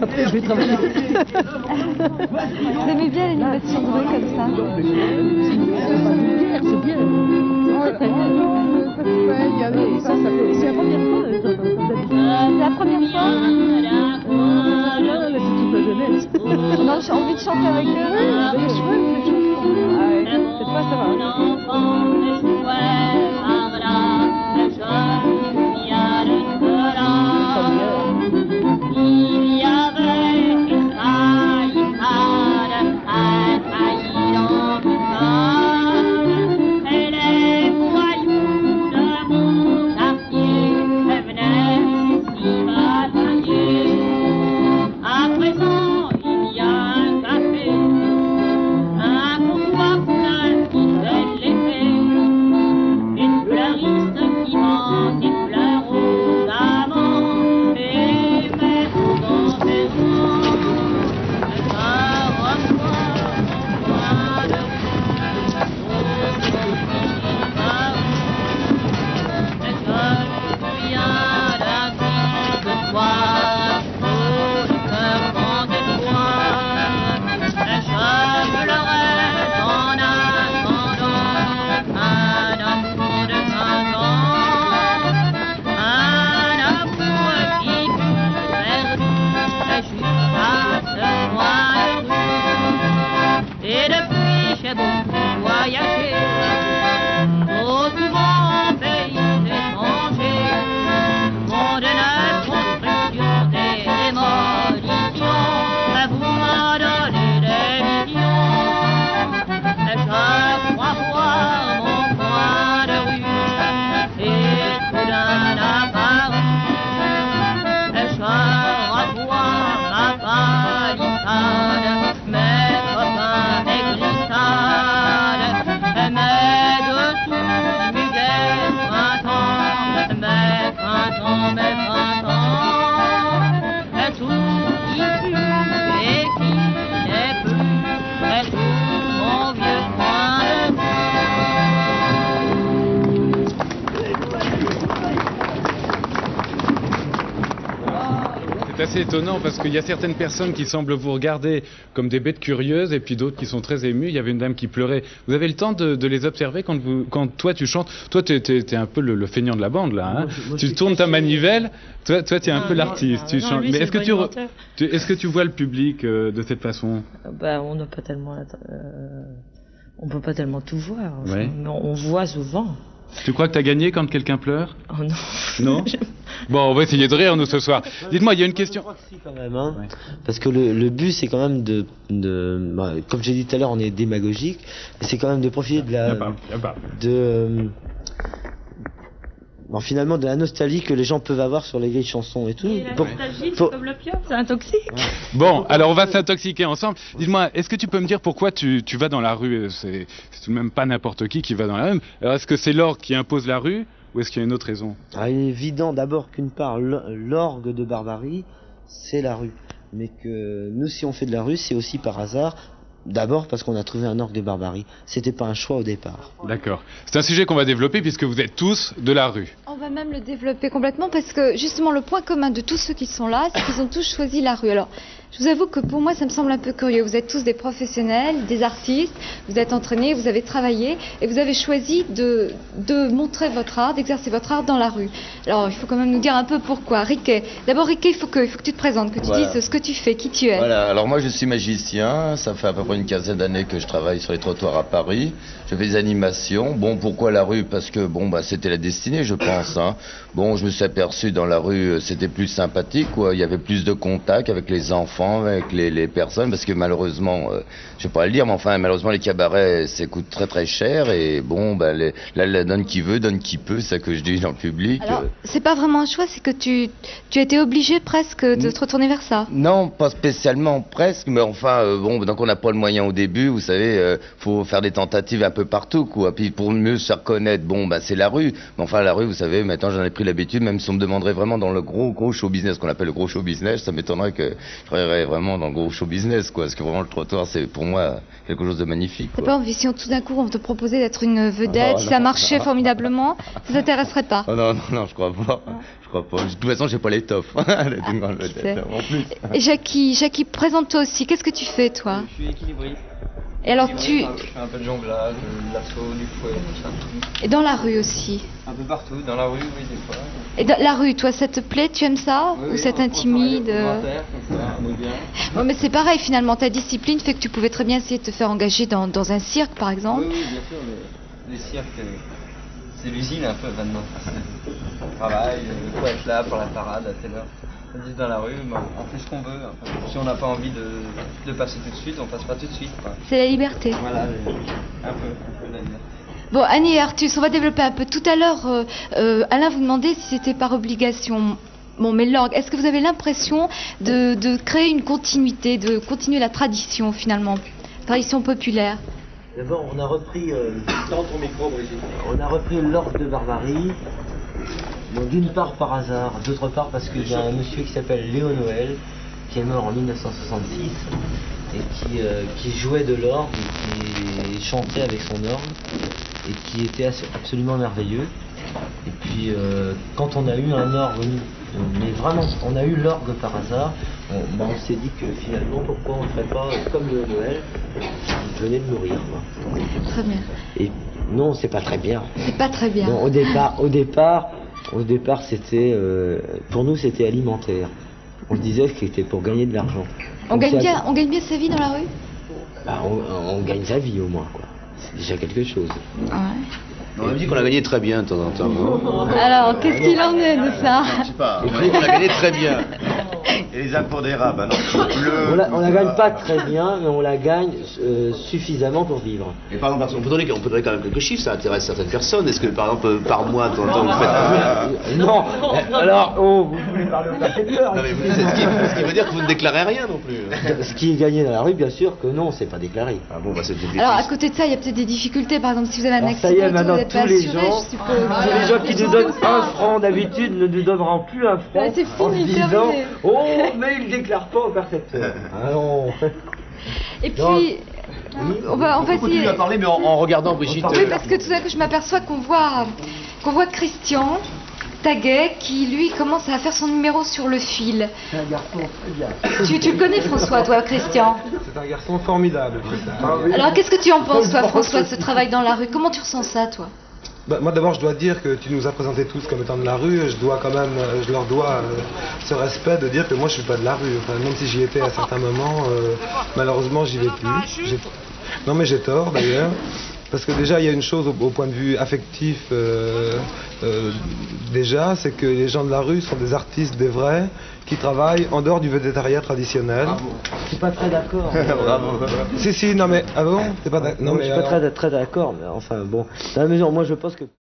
Après, je vais travailler. Vous aimez bien l'animation de rue comme ça? C'est bien. C'est la première fois. C'est la première fois? C'est toute la jeunesse. On a envie de chanter avec eux? Ah ouais, cette fois, ça va. C'est assez étonnant parce qu'il y a certaines personnes qui semblent vous regarder comme des bêtes curieuses et puis d'autres qui sont très émues. Il y avait une dame qui pleurait. Vous avez le temps de les observer quand toi tu chantes. Toi, t'es un peu le feignant de la bande là. Hein. Moi, tu tournes ta manivelle. Toi, tu es un peu l'artiste. Tu chantes. Mais est-ce que tu vois le public de cette façon? On n'a pas tellement. On peut pas tellement tout voir. Enfin, ouais. Mais on voit souvent. Tu crois que tu as gagné quand quelqu'un pleure? Oh non. Non. Bon, on va essayer de rire nous ce soir. Dites-moi, il y a une question. Je crois que si, quand même, hein. Ouais. Parce que le but c'est quand même comme j'ai dit tout à l'heure, on est démagogique, mais c'est quand même de profiter de la finalement de la nostalgie que les gens peuvent avoir sur les vieilles chansons et tout. Et la nostalgie, c'est comme l'opium, c'est un toxique. Ouais. Bon, alors on va s'intoxiquer ensemble. Dites-moi, est-ce que tu peux me dire pourquoi tu vas dans la rue? C'est tout de même pas n'importe qui va dans la rue. Alors est-ce que c'est l'orgue qui impose la rue ou est-ce qu'il y a une autre raison? Il est évident d'abord qu'une part, l'orgue de Barbarie, c'est la rue. Mais que nous, si on fait de la rue, c'est aussi par hasard. D'abord parce qu'on a trouvé un orgue de Barbarie. C'était pas un choix au départ. D'accord. C'est un sujet qu'on va développer puisque vous êtes tous de la rue. On va même le développer complètement parce que justement le point commun de tous ceux qui sont là, c'est qu'ils ont tous choisi la rue. Alors, je vous avoue que pour moi ça me semble un peu curieux. Vous êtes tous des professionnels, des artistes, vous êtes entraînés, vous avez travaillé et vous avez choisi de montrer votre art, d'exercer votre art dans la rue. Alors il faut quand même nous dire un peu pourquoi. Riquet, d'abord Riquet, il faut que tu te présentes, que tu dises ce que tu fais, qui tu es. Voilà, alors moi je suis magicien, ça fait à peu près une quinzaine d'années que je travaille sur les trottoirs à Paris. Je fais des animations. Bon, pourquoi la rue? Parce que c'était la destinée, je pense. Hein. Bon, je me suis aperçu dans la rue, c'était plus sympathique, quoi. Il y avait plus de contact avec les enfants, avec les personnes, parce que malheureusement, je vais pas le dire, mais enfin, malheureusement, les cabarets, ça coûte très très cher. Et bon, là, donne qui veut, donne qui peut, c'est ça que je dis dans le public. Alors, c'est pas vraiment un choix, c'est que tu as été obligé presque de te retourner vers ça. Non, pas spécialement, presque, mais enfin, donc on n'a pas le moyen au début, vous savez, faut faire des tentatives un peu partout, quoi. Puis pour mieux se faire connaître, c'est la rue. Mais enfin, la rue, vous savez, maintenant j'en ai pris l'habitude, même si on me demanderait vraiment dans le gros show business, qu'on appelle le gros show business, ça m'étonnerait que je ferais dirais vraiment dans le gros show business, quoi. Parce que vraiment, le trottoir, c'est pour moi quelque chose de magnifique, T'as quoi. pas envie, si tout d'un coup on te proposait d'être une vedette, Oh, si ça non, marchait non. formidablement, ça t'intéresserait pas? Oh non, non, non, je crois pas. Je crois pas. De toute façon, j'ai pas l'étoffe d'être une grande vedette. En plus. Et Jackie, présente-toi aussi. Qu'est-ce que tu fais, toi? Je suis équilibriste. Et alors tu... Je fais un peu de jonglage, de l'assaut, du fouet, tout ça. Et dans la rue aussi? Un peu partout, dans la rue, oui, des fois. Et dans la rue, toi, ça te plaît? Tu aimes ça? Oui, Ou oui, ça on travaille t'intimide? les commentaires, comme ça, on est bien. Bon, mais c'est pareil, finalement, ta discipline fait que tu pouvais très bien essayer de te faire engager dans un cirque, par exemple. Oui, oui, bien sûr, mais les cirques, c'est l'usine un peu maintenant. On travaille, il faut être là pour la parade à telle heure. Tandis que dans la rue, on fait ce qu'on veut. Enfin, si on n'a pas envie de passer tout de suite, on passe pas tout de suite, quoi. C'est la liberté. Voilà, un peu la liberté. Bon, Annie et Artus, on va développer un peu. Tout à l'heure, Alain vous demandait si c'était par obligation. Bon, mais l'orgue, est-ce que vous avez l'impression de créer une continuité, de continuer la tradition, finalement? Tradition populaire? D'abord, on a repris l'orgue de Barbarie. Bon, d'une part par hasard, d'autre part parce qu'il y a un monsieur qui s'appelle Léo Noël, qui est mort en 1966, et qui jouait de l'orgue, et qui chantait avec son orgue, et qui était absolument merveilleux. Et puis, quand on a eu un orgue, mais vraiment, on a eu l'orgue par hasard, on s'est dit que finalement, pourquoi on ne ferait pas comme Léo Noël, qui venait de mourir, quoi. Très bien. Et non, c'est pas très bien. C'est pas très bien. Non, au départ, c'était, pour nous, c'était alimentaire. On se disait que c'était pour gagner de l'argent. On gagne bien sa vie dans la rue? Bah, on gagne sa vie au moins, quoi. C'est déjà quelque chose. Ouais. On m'a dit qu'on a gagné très bien de temps en temps. Alors, qu'est-ce qu'il en est de ça? Je sais pas, on m'a dit qu'on a gagné très bien. Et les impôts des rats, bah non. On la gagne pas très bien, mais on la gagne suffisamment pour vivre. Et par exemple, on peut donner quand même quelques chiffres, ça intéresse certaines personnes. Est-ce que par exemple, par mois, de temps en temps, vous faites... Non, alors, vous voulez parler au percepteur? Non, mais vous dites, ce qui veut dire que vous ne déclarez rien non plus. Ce qui est gagné dans la rue, bien sûr que non, c'est pas déclaré. Ah bon, bah c'est une Alors, à côté de ça, il y a peut-être des difficultés. Par exemple, si vous avez un Alors, accident, ça y est, et tout, maintenant, vous n'êtes pas tous les assuré, gens, je suppose. tous les gens qui nous donnent 1 franc d'habitude ne nous donneront plus 1 franc Ah, c'est en fini, se disant terminé. « Oh, mais il ne déclare pas au percepteur. » Ah non. Et puis, on va essayer. continue à parler, mais en regardant Brigitte. Oui, parce que tout d'un coup, je m'aperçois qu'on voit Christian Taguet qui, lui, commence à faire son numéro sur le fil. C'est un garçon très bien. Tu le connais, François, toi, Christian? C'est un garçon formidable. Alors, qu'est-ce que tu en penses, toi, François, de ce travail dans la rue? Comment tu ressens ça, toi? Bah, moi d'abord je dois dire que tu nous as présentés tous comme étant de la rue, je leur dois ce respect de dire que moi je suis pas de la rue, enfin, même si j'y étais à certains moments, malheureusement j'y vais plus. Non mais j'ai tort d'ailleurs, parce que déjà il y a une chose au point de vue affectif déjà, c'est que les gens de la rue sont des artistes, des vrais, qui travaillent en dehors du végétariat traditionnel. Je suis pas très d'accord. Bravo. Si, non mais, ah bon? T'es pas d'accord? Non, je suis pas très d'accord, mais enfin bon, dans la mesure, moi je pense que